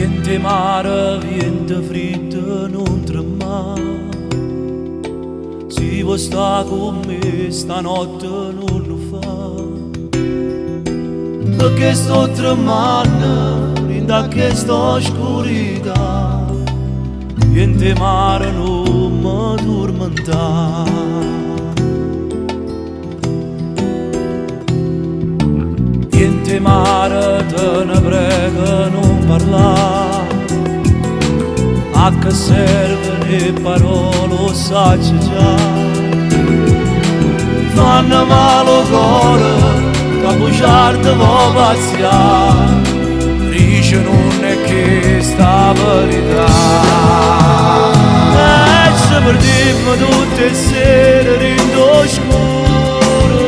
Niente mare, niente freddo, non tremare. Se vuoi stare con me stanotte non lo fa. Perché sto tremando in questa oscurità. Niente mare, non mi tormentare. Niente mare, te ne prego non parlare. A che serve le parole, lo sai già. Fanno male al cuore, che bugiardo vuoi pazziare. Dice non è che sta verità. E se perdiamo tutte le sere in oscuro,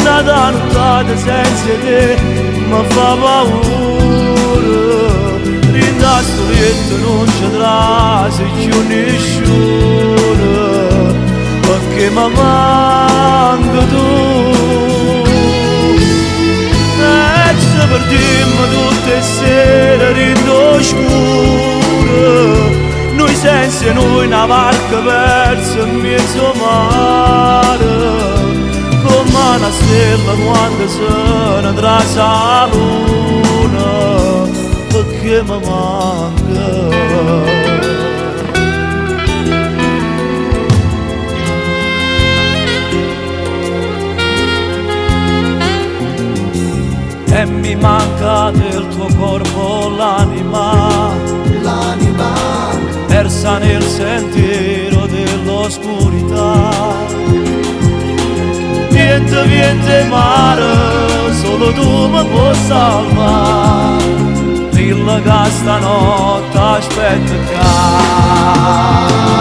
nada nottata senza te mi fa paura. Rinda sto letto non ci trase più nessuno, perché mi manca tu. E se perdiamo tutte le sere in oscuro, noi senza noi una barca persa in mezzo mare, come una stella quando se ne trasa la luna, perché mi manca. E mi manca del tuo corpo l'anima, persa nel sentiero dell'oscurità. Niente mare, solo tu mi puoi salvare. Dilla che stanotte aspetta qua.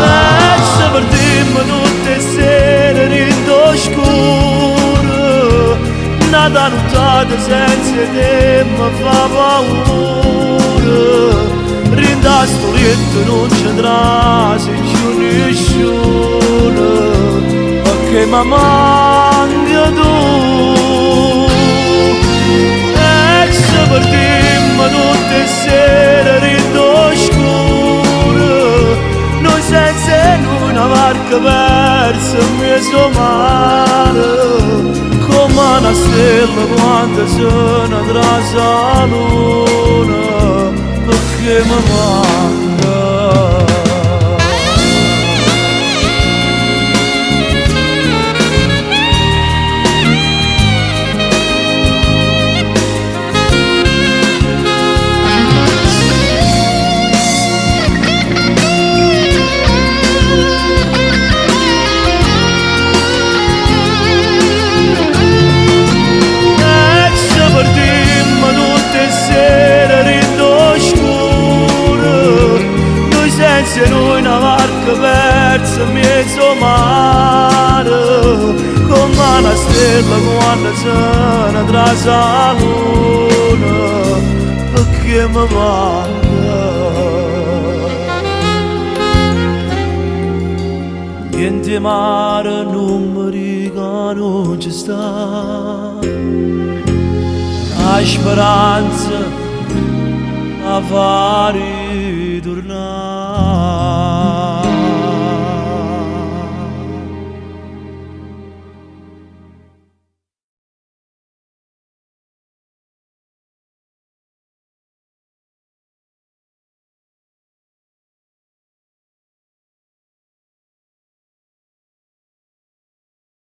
E se perdiamo tutte le sere in oscuro, nada nottata senza te mi fa paura. Rinda sto letto non ci trase più nessuno, perché mi manca tu. E se perdiamo tutte le sere in oscuro, noi senza noi una barca persa in mezzo mare, come una stella quando se ne trasa la luna, perché mi manca. Se noi una barca persa in mezzo mare, come una stella quando se ne trasa la luna, perché mi manca. Niente mare, non mi dica non ci sta. La speranza a fare tornare.